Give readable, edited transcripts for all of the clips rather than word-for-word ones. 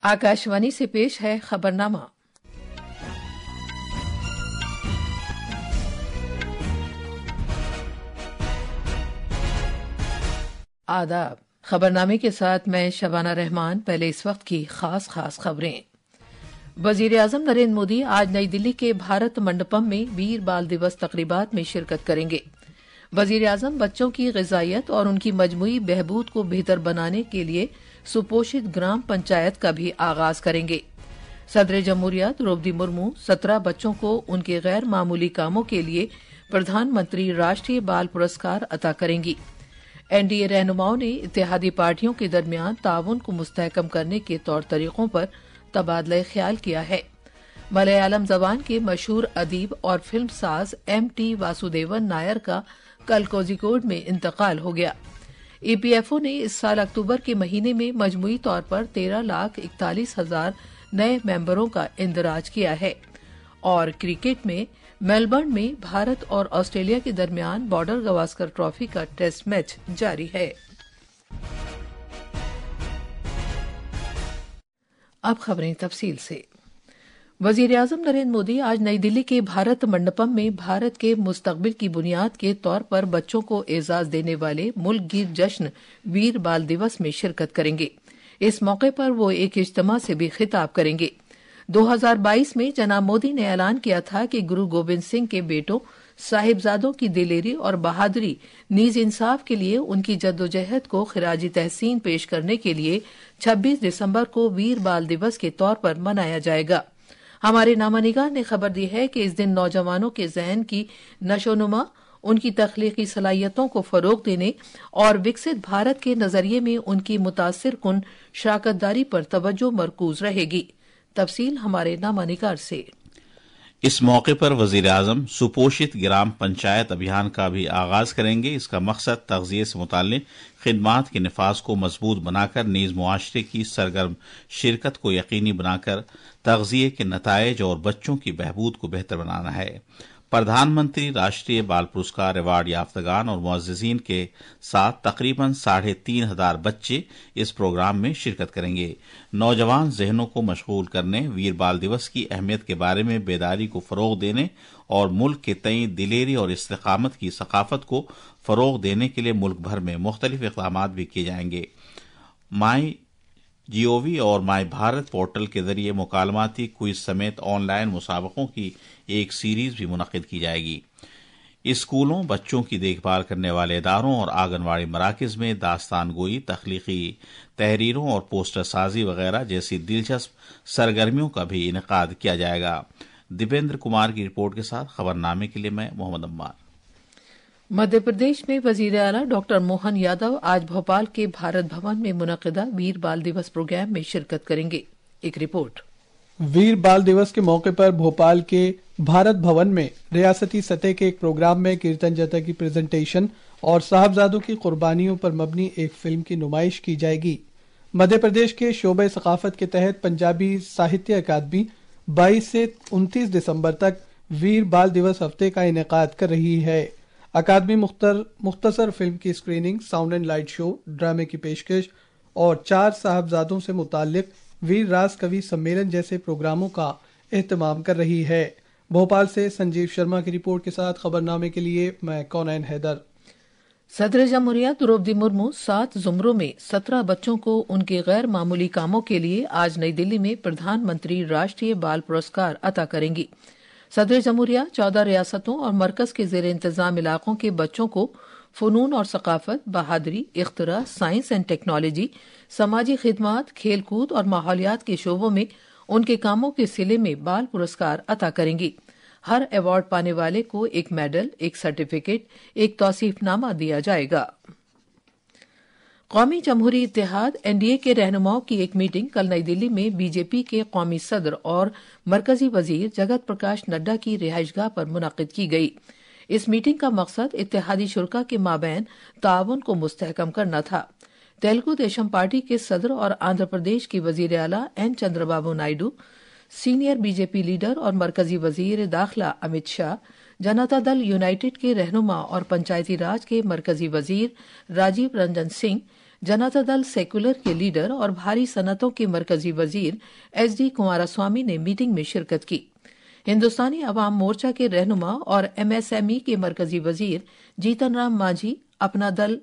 आकाशवाणी से पेश है खबरनामा। आदाब। खबरनामे के साथ मैं शबाना रहमान। पहले इस वक्त की खास खबरें। वजीर आजम नरेंद्र मोदी आज नई दिल्ली के भारत मंडपम में वीर बाल दिवस तकरीबात में शिरकत करेंगे। वजीर आजम बच्चों की ग़िज़ाइयत और उनकी मजमूई बहबूद को बेहतर बनाने के लिए सुपोषित ग्राम पंचायत का भी आगाज करेंगे। सदर जमहूरिया द्रौपदी मुर्मू 17 बच्चों को उनके गैर मामूली कामों के लिए प्रधानमंत्री राष्ट्रीय बाल पुरस्कार अता करेंगी। एनडीए रहनुमाओं ने इत्तेहादी पार्टियों के दरमियान ताउन को मुस्तहकम करने के तौर तरीकों पर तबादला ख्याल किया है। मलयालम जबान के मशहूर अदीब और फिल्म साज M.T. वासुदेवन नायर का कल कोझिकोड में इंतकाल हो गया। EPFO ने इस साल अक्टूबर के महीने में मजमूई तौर पर 13,41,000 नए मेंबरों का इंदराज किया है। और क्रिकेट में मेलबर्न में भारत और ऑस्ट्रेलिया के दरमियान बॉर्डर गवास्कर ट्रॉफी का टेस्ट मैच जारी है। अब खबरें तफसील से। वजीर आजम नरेंद्र मोदी आज नई दिल्ली के भारत मंडपम में भारत के मुस्तकबिल की बुनियाद के तौर पर बच्चों को एजाज देने वाले मुल्क गिर जश्न वीर बाल दिवस में शिरकत करेंगे। इस मौके पर वो एक इज्तिमा से भी खिताब करेंगे। 2022 में जनाब मोदी ने ऐलान किया था कि गुरु गोविंद सिंह के बेटों साहिबजादों की दिलेरी और बहादुरी नीज इंसाफ के लिए उनकी जद्दोजहद को खिराजी तहसीन पेश करने के लिए 26 दिसंबर को वीर बाल दिवस के तौर पर मनाया जाएगा। हमारे नामानिगार ने खबर दी है कि इस दिन नौजवानों के जहन की नशोनुमा, उनकी तख्लीकी सलाहियतों को फरोग देने और विकसित भारत के नजरिए में उनकी मुतासिर कुन शराकतदारी पर तवज्जो मरकूज रहेगी। तफसील हमारे नामानिगार से। इस मौके पर वजीर आजम सुपोषित ग्राम पंचायत अभियान का भी आगाज करेंगे। इसका मकसद तग़ज़िये से मुताल्लिक़ खिदमात के निफाज को मजबूत बनाकर नीज़ मुआशरे की सरगर्म शिरकत को यकीनी बनाकर तग़ज़िये के नताइज और बच्चों की बहबूद को बेहतर बनाना है। प्रधानमंत्री राष्ट्रीय बाल पुरस्कार अवार्ड याफ्तगान और मुअज़्ज़िज़ीन के साथ तकरीबन 3,500 बच्चे इस प्रोग्राम में शिरकत करेंगे। नौजवान जहनों को मशगूल करने, वीर बाल दिवस की अहमियत के बारे में बेदारी को फरोग देने और मुल्क के तई दिलेरी और इस्तिकामत की सकाफत को फरोग देने के लिए मुल्क भर में मुख्तलिफ इक़दामात भी किए जाएंगे। माई GOV और माई भारत पोर्टल के जरिए मुकालमाती क्विज समेत ऑनलाइन मुसाबकों की एक सीरीज भी मुनक़िद की जाएगी। स्कूलों, बच्चों की देखभाल करने वाले इदारों और आंगनवाड़ी मराकज़ में दास्तान गोई, तख्लीकी तहरीरों और पोस्टर साजी वगैरह जैसी दिलचस्प सरगर्मियों का भी इनेकाद किया जाएगा। दीपेंद्र कुमार की रिपोर्ट के साथ खबरनामे के लिए मैं मोहम्मद अम्मार। मध्य प्रदेश में वजीर आला डॉक्टर मोहन यादव आज भोपाल के भारत भवन में मुनक़िदा वीर बाल दिवस प्रोग्राम में शिरकत करेंगे। एक रिपोर्ट। वीर बाल दिवस के मौके पर भोपाल के भारत भवन में रियासती सतह के एक प्रोग्राम में कीर्तन जत्था की प्रेजेंटेशन और साहबजादों की कुर्बानियों पर मबनी एक फिल्म की नुमाइश की जाएगी। मध्य प्रदेश के शोबे सकाफत के तहत पंजाबी साहित्य अकादमी 22 से 29 दिसंबर तक वीर बाल दिवस हफ्ते का इनेकाद कर रही है। अकादमी मुख्तसर फिल्म की screening, sound and light show, ड्रामे की पेशकश और 4 साहबजादों से मुताल्लिक वीर राज कवि सम्मेलन जैसे प्रोग्रामों का एहतमाम कर रही है। भोपाल से संजीव शर्मा की रिपोर्ट के साथ खबरनामे के लिए मैं कौनैन हैदर। सदर जमहूरिया द्रौपदी मुर्मू 7 जुमरों में 17 बच्चों को उनके गैर मामूली कामों के लिए आज नई दिल्ली में प्रधानमंत्री राष्ट्रीय बाल पुरस्कार अता करेंगी। सदर जमहूरिया 14 रियासतों और मरकज के जेर इंतजाम इलाकों के बच्चों को फ़नून और सकाफत, बहादुरी, इख्तरा, साइंस एंड टेक्नोलॉजी, समाजी खिदमात, खेलकूद और माहौलियात के शोबों में उनके कामों के सिले में बाल पुरस्कार अता करेंगी। हर अवार्ड पाने वाले को एक मेडल, एक सर्टिफिकेट, एक तौसीफनामा दिया जाएगा। कौमी जमहूरी इत्तेहाद NDA के रहनुमाओं की एक मीटिंग कल नई दिल्ली में बीजेपी के कौमी सदर और मरकजी वजीर जगत प्रकाश नड्डा की रिहाइशगाह पर मुनक़िद की गई। इस मीटिंग का मकसद इत्तेहादी शुरा के माबैन ताउन को मुस्तहकम करना था। तेलुगु देशम पार्टी के सदर और आंध्र प्रदेश की वजीर आला N. Chandrababu Naidu, senior BJP leader और मरकजी वजीर दाखिला अमित शाह, जनता दल यूनाइटेड के रहनुमा और पंचायती राज के मरकजी वजीर राजीव रंजन सिंह, जनता दल सेकुलर के लीडर और भारी सनतों के मरकजी वजीर SD कुमारस्वामी ने मीटिंग में शिरकत की। हिंदुस्तानी अवाम मोर्चा के रहनुमा और MSME के मरकजी वजीर जीतन राम मांझी, अपना दल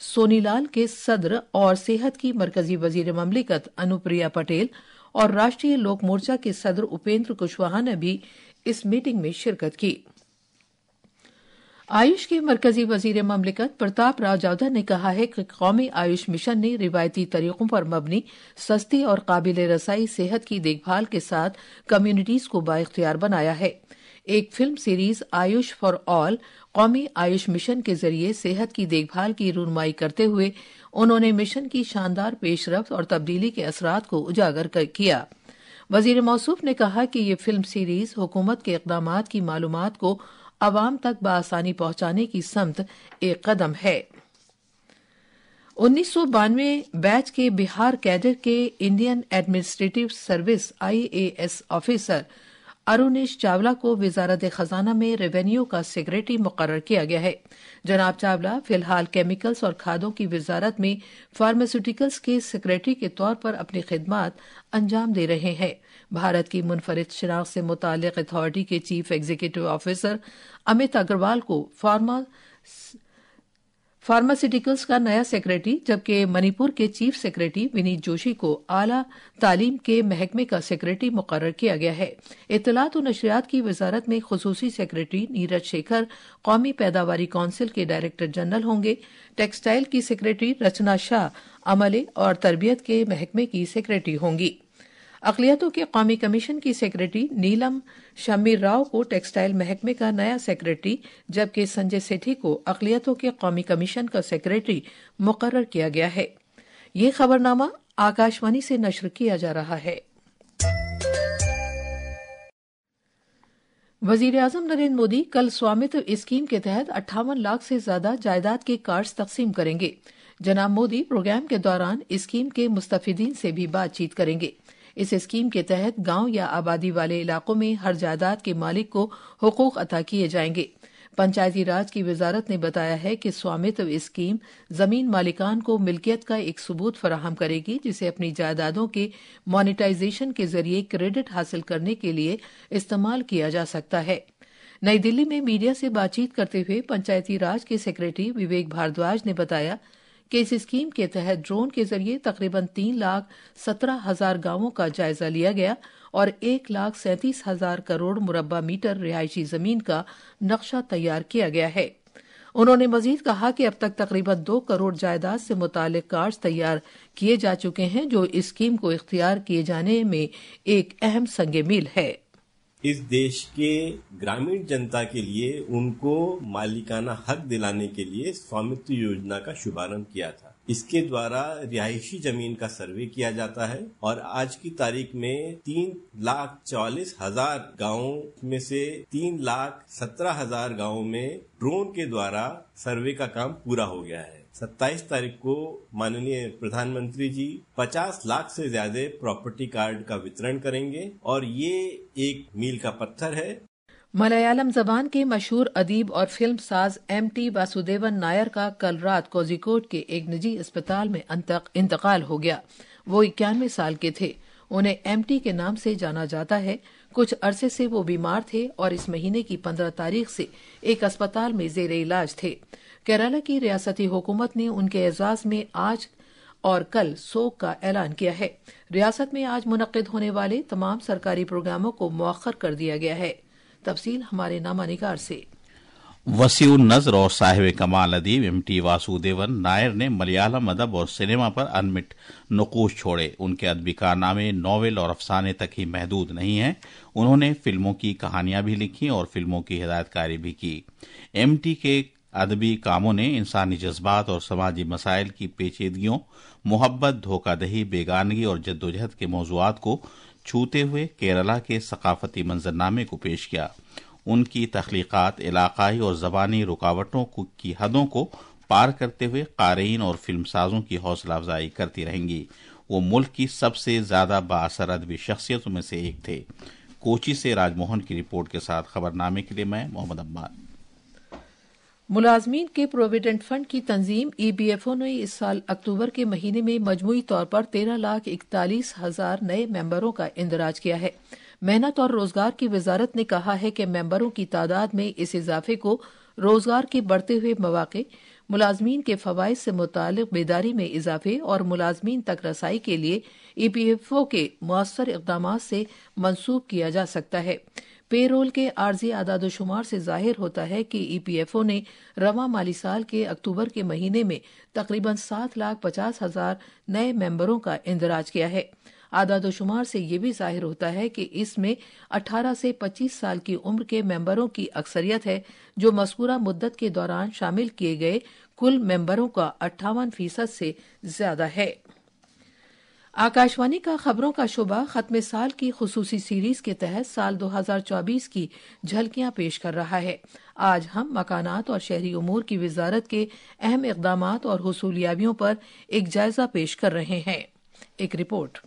सोनीलाल के सदर और सेहत की मरकजी वजीर ममलिकत अनुप्रिया पटेल और राष्ट्रीय लोक मोर्चा के सदर उपेंद्र कुशवाहा ने भी इस मीटिंग में शिरकत की। आयुष के मरकजी वजीर ममलिकत प्रताप राव जाधव ने कहा है कि कौमी आयुष मिशन ने रिवायती तरीकों पर मबनी सस्ती और काबिल रसाई सेहत की देखभाल के साथ कम्युनिटीज को बाइख्तियार बनाया है। एक film series Ayush for all कौमी आयुष मिशन के जरिए सेहत की देखभाल की रूनुमाई करते हुए उन्होंने मिशन की शानदार पेशरफ्त और तब्दीली के असरात को उजागर किया। वजीर मौसूफ ने कहा कि ये फिल्म सीरीज हुकूमत के इक़दामात की मालूमात को अवाम तक बआसानी पहुंचाने की समत एक कदम है। 1992 बैच के बिहार कैडर के Indian administrative service IAS officer Arunesh Chawla को वजारत खजाना में रेवेन्यू का सेक्रेटरी मुकर्रर किया गया है। जनाब चावला फिलहाल केमिकल्स और खादों की वजारत में फार्मास्यूटिकल्स के सेक्रेटरी के तौर पर अपनी खिदमात अंजाम दे रहे हैं। भारत की मुनफरिद शिनाख्त से मुताल्लिक अथॉरिटी के chief executive officer Amit Agarwal को फार्मास्यूटिकल्स का नया सेक्रेटरी, जबकि मणिपुर के चीफ सेक्रेटरी विनीत जोशी को आला तालीम के महकमे का सेक्रेटरी मुकर्रर किया गया है। इत्तलात और नशरियात की वजारत में खुसूसी सेक्रेटरी नीरज शेखर कौमी पैदावारी काउंसिल के डायरेक्टर जनरल होंगे। टेक्सटाइल की सेक्रेटरी रचना शाह अमले और तरबियत के महकमे की सेक्रेटरी होंगी। अक़लियतों के कौमी कमीशन की सेक्रेटरी नीलम शमीर राव को टेक्सटाइल महकमे का नया सेक्रेटरी, जबकि संजय सेठी को अक़लियतों के कौमी कमीशन का सेक्रेटरी मुकर्रर किया गया है। ये खबरनामा आकाशवाणी से नश्र किया जा रहा है। वजीर आज़म नरेंद्र मोदी कल स्वामित्व स्कीम के तहत 58 लाख से ज्यादा जायदाद के कार्ड्स तकसीम करेंगे। जनाब मोदी प्रोग्राम के दौरान स्कीम के मुस्तफिदीन से भी बातचीत करेंगे। इस स्कीम के तहत गांव या आबादी वाले इलाकों में हर जायदाद के मालिक को हुकूक अता किए जाएंगे। पंचायती राज की वजारत ने बताया है कि स्वामित्व स्कीम जमीन मालिकान को मिल्कियत का एक सबूत फराहम करेगी, जिसे अपनी जायदादों के मोनेटाइजेशन के जरिए क्रेडिट हासिल करने के लिए इस्तेमाल किया जा सकता है। नई दिल्ली में मीडिया से बातचीत करते हुए पंचायती राज के सेक्रेटरी विवेक भारद्वाज ने बताया कि इस स्कीम के तहत ड्रोन के जरिए तकरीबन 3,17,000 गांवों का जायजा लिया गया और 1,37,000 करोड़ मुरब्बा मीटर रिहायशी जमीन का नक्शा तैयार किया गया है। उन्होंने मजीद कहा कि अब तक तकरीबन 2 करोड़ जायदाद से मुतालिक कार्ड्स तैयार किए जा चुके हैं, जो इस स्कीम को इख्तियार किए जाने में एक अहम संगे मील है। इस देश के ग्रामीण जनता के लिए उनको मालिकाना हक दिलाने के लिए स्वामित्व योजना का शुभारंभ किया था। इसके द्वारा रिहायशी जमीन का सर्वे किया जाता है और आज की तारीख में 3,40,000 गांवों में से 3,17,000 गांवों में ड्रोन के द्वारा सर्वे का काम पूरा हो गया है। 27 तारीख को माननीय प्रधानमंत्री जी 50 लाख से ज्यादा प्रॉपर्टी कार्ड का वितरण करेंगे और ये एक मील का पत्थर है। मलयालम जबान के मशहूर अदीब और फिल्म साज MT वासुदेवन नायर का कल रात कोझिकोड के एक निजी अस्पताल में इंतकाल हो गया। वो 91 साल के थे। उन्हें MT के नाम से जाना जाता है। कुछ अरसे से वो बीमार थे और इस महीने की 15 तारीख से एक अस्पताल में जेरे इलाज थे। केरला की रियासती हुकूमत ने उनके एजाज में आज और कल शोक का ऐलान किया है। रियासत में आज मुनक्किद होने वाले तमाम सरकारी प्रोग्रामों को मुअख्खर कर दिया गया है। तफसील हमारे नामानिगार से। वसीउन नज़र और साहिब कमाल अदीब MT वासुदेवन नायर ने मलयालम अदब और सिनेमा पर अनमिट नकूश छोड़े। उनके अदबी कारनामे नॉवेल और अफसाने तक ही महदूद नहीं हैं। उन्होंने फिल्मों की कहानियां भी लिखी और फिल्मों की हिदायतकारी भी की। MT के अदबी कामों ने इंसानी जज्बात और समाजी मसाइल की पेचीदगियों, मोहब्बत, धोखादही, बेगानगी और जद्दोजहद के मौज़ूआत को छूते हुए केरला के सकाफती मंजरनामे को पेश किया। उनकी तख्लीकात इलाकाई और ज़बानी रुकावटों की हदों को पार करते हुए क़ारीन और फिल्मसाजों की हौसला अफजाई करती रहेंगी। वो मुल्क की सबसे ज्यादा बाअसर अदबी शख्सियतों में से एक थे। कोची से राजमोहन की रिपोर्ट के साथ खबरनामे के लिए मैं मोहम्मद अब्बास। मुलाजमीन के प्रोविडेंट फंड की तंजीम EPFO ने इस साल अक्टूबर के महीने में मजमूई तौर पर 13,41,000 नए मेंबरों का इंदराज किया है। मेहनत और रोजगार की वजारत ने कहा है कि मेंबरों की तादाद में इस इजाफे को रोजगार के बढ़ते हुए मौके, मुलाजमीन के फवाइद से मुतालिक बेदारी में इजाफे और मुलाजमीन तक रसाई के लिए EPFO के मौसर इक़दामात से मंसूब किया जा सकता है। पेरोल के आर्जी आदादोशुमार से जाहिर होता है कि EPFO ने रवां माली साल के अक्टूबर के महीने में तकरीबन 7,50,000 नए मेंबरों का इंदराज किया है। आदादोशुमार से ये भी जाहिर होता है कि इसमें 18 से 25 साल की उम्र के मेंबरों की अक्सरियत है, जो मज़कूरा मुद्दत के दौरान शामिल किए गए कुल मेंबरों का 58% से ज्यादा है। आकाशवाणी का खबरों का शुबा खत्म साल की खुसूसी सीरीज के तहत साल 2024 की झलकियां पेश कर रहा है। आज हम मकानात और शहरी उमूर की वजारत के अहम इक़दामात और हुसूलियाबियों पर एक जायजा पेश कर रहे हैं। एक रिपोर्ट।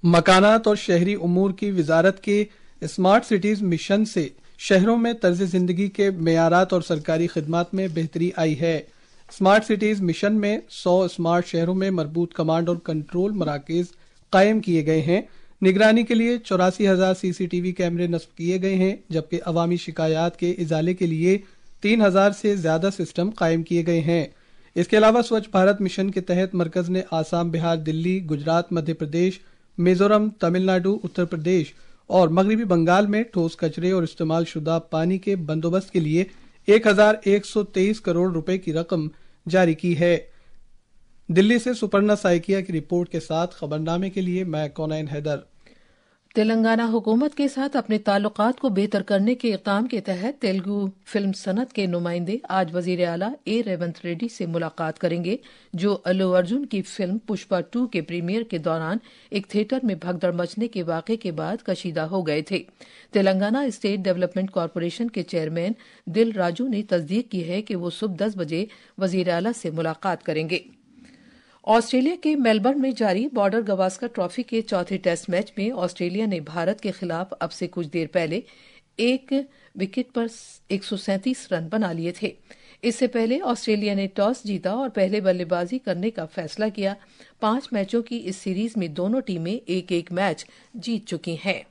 मकानात और शहरी उमूर की वजारत के स्मार्ट सिटीज मिशन से शहरों में तर्ज जिंदगी के मेयारात और सरकारी खिदमात में बेहतरी आई है। स्मार्ट सिटीज मिशन में 100 स्मार्ट शहरों में मरबूत कमांड और कंट्रोल मराकज कायम किए गए हैं। निगरानी के लिए 84,000 CCTV कैमरे नस्ब किए गए हैं, जबकि अवामी शिकायत के इजाले के लिए 3,000 से ज्यादा सिस्टम कायम किए गए हैं। इसके अलावा स्वच्छ भारत मिशन के तहत मरकज ने आसाम, बिहार, दिल्ली, गुजरात, मध्य प्रदेश, मिजोरम, तमिलनाडु, उत्तर प्रदेश और मगरबी बंगाल में ठोस कचरे और इस्तेमाल शुदा पानी के बंदोबस्त के लिए 1,123 करोड़ रुपए की रकम जारी की है। दिल्ली से सुपर्णा साइकिया की रिपोर्ट के साथ खबरनामे के लिए मैं कौनैन हैदर। तेलंगाना हुकूमत के साथ अपने ताल्लुकात को बेहतर करने के इक़दाम के तहत तेलुगु फिल्म सनत के नुमाइंदे आज वजीर आला A. रेवंत रेड्डी से मुलाकात करेंगे, जो अल्लू अर्जुन की फिल्म पुष्पा 2 के प्रीमियर के दौरान एक थिएटर में भगदड़ मचने के वाक़े के बाद कशीदा हो गए थे। तेलंगाना स्टेट डेवलपमेंट कॉरपोरेशन के चेयरमैन दिल राजू ने तस्दीक की है कि वो सुबह 10 बजे वजीर आला से मुलाकात करेंगे। ऑस्ट्रेलिया के मेलबर्न में जारी बॉर्डर गवास्कर ट्रॉफी के चौथे टेस्ट मैच में ऑस्ट्रेलिया ने भारत के खिलाफ अब से कुछ देर पहले एक विकेट पर 137 रन बना लिए थे। इससे पहले ऑस्ट्रेलिया ने टॉस जीता और पहले बल्लेबाजी करने का फैसला किया। 5 मैचों की इस सीरीज में दोनों टीमें एक-एक मैच जीत चुकी हैं।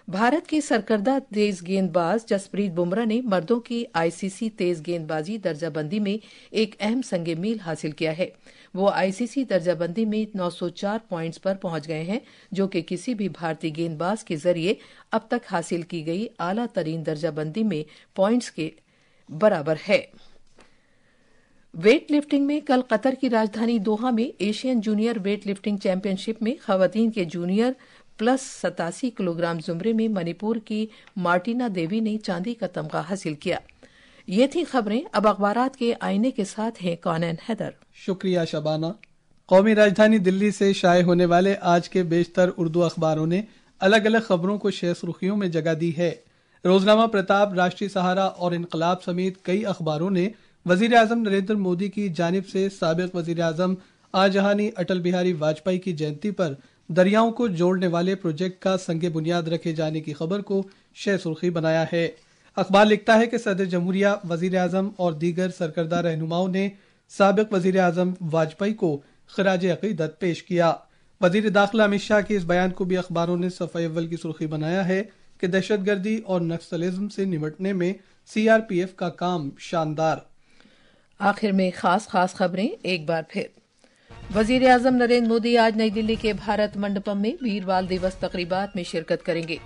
भारत के सरकर्दा तेज गेंदबाज जसप्रीत बुमराह ने मर्दों की ICC तेज गेंदबाजी दर्जाबंदी में एक अहम संगे मील हासिल किया है। वो ICC दर्जाबंदी में 904 पॉइंट्स पर पहुंच गए हैं, जो कि किसी भी भारतीय गेंदबाज के जरिए अब तक हासिल की गई आला तरीन दर्जाबंदी में पॉइंट्स के बराबर है। वेट लिफ्टिंग में कल कतर की राजधानी दोहा में Asian junior weight lifting championship में खवातीन के जूनियर प्लस 87 किलोग्राम जुमरे में मणिपुर की मार्टिना देवी ने चांदी का तमगा हासिल किया। ये थी खबरें। अब अखबारात के आईने के साथ हैं कौनैन हैदर। शुक्रिया शबाना। कौमी राजधानी दिल्ली से शाये होने वाले आज के बेशतर उर्दू अखबारों ने अलग अलग खबरों को शेर सुर्खियों में जगह दी है। रोजनामा प्रताप, राष्ट्रीय सहारा और इनकलाब समेत कई अखबारों ने वजीर आजम नरेंद्र मोदी की जानिब से साबिक वजीर आजम आजहानी अटल बिहारी वाजपेयी की जयंती पर दरियाओं को जोड़ने वाले प्रोजेक्ट का संगे बुनियाद रखे जाने की खबर को शेर सुर्खी बनाया है। अखबार लिखता है कि सदर जमहूरिया, वजीर आजम और दीगर सरकर्दा रहनुमाओं ने साबिक वजीर आजम वाजपेयी को खराज अकीदत पेश किया। वजीर दाखिला अमित शाह के इस बयान को भी अखबारों ने सफ़े अव्वल की सुर्खी बनाया है कि दहशतगर्दी और नक्सलिज्म से निपटने में CRPF का काम शानदार। आखिर में खास खबरें एक बार फिर। वजीर आजम नरेंद्र मोदी आज नई दिल्ली के भारत मंडपम में वीर बाल दिवस तकरीबात में शिरकत करेंगे।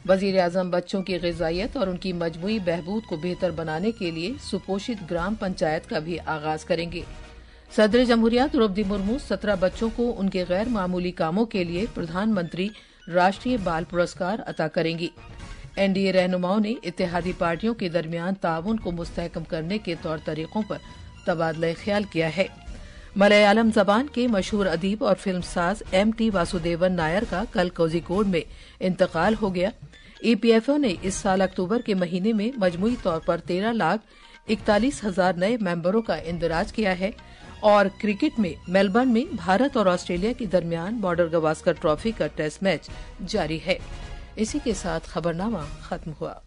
वजीर आजम बच्चों की ग़िज़ाइयत और उनकी मजमूई बहबूद को बेहतर बनाने के लिए सुपोषित ग्राम पंचायत का भी आगाज करेंगे। सदर जमहूरिया द्रौपदी मुर्मू 17 बच्चों को उनके गैर मामूली कामों के लिए प्रधानमंत्री राष्ट्रीय बाल पुरस्कार अता करेंगी। NDA रहनुमाओं ने इत्तेहादी पार्टियों के दरमियान ताउन को मुस्तहकम करने के तौर तरीकों पर तबादला ख्याल किया है। मलयालम जबान के मशहूर अदीब और फिल्मसाज MT वासुदेवन नायर का कल कोझिकोड में इंतकाल हो गया। EPFO ने इस साल अक्टूबर के महीने में मजमूई तौर पर 13,41,000 नए मेंबरों का इंदराज किया है। और क्रिकेट में मेलबर्न में भारत और ऑस्ट्रेलिया के दरमियान बॉर्डर गवास्कर ट्रॉफी का टेस्ट मैच जारी है। इसी के साथ खबरनामा खत्म हुआ।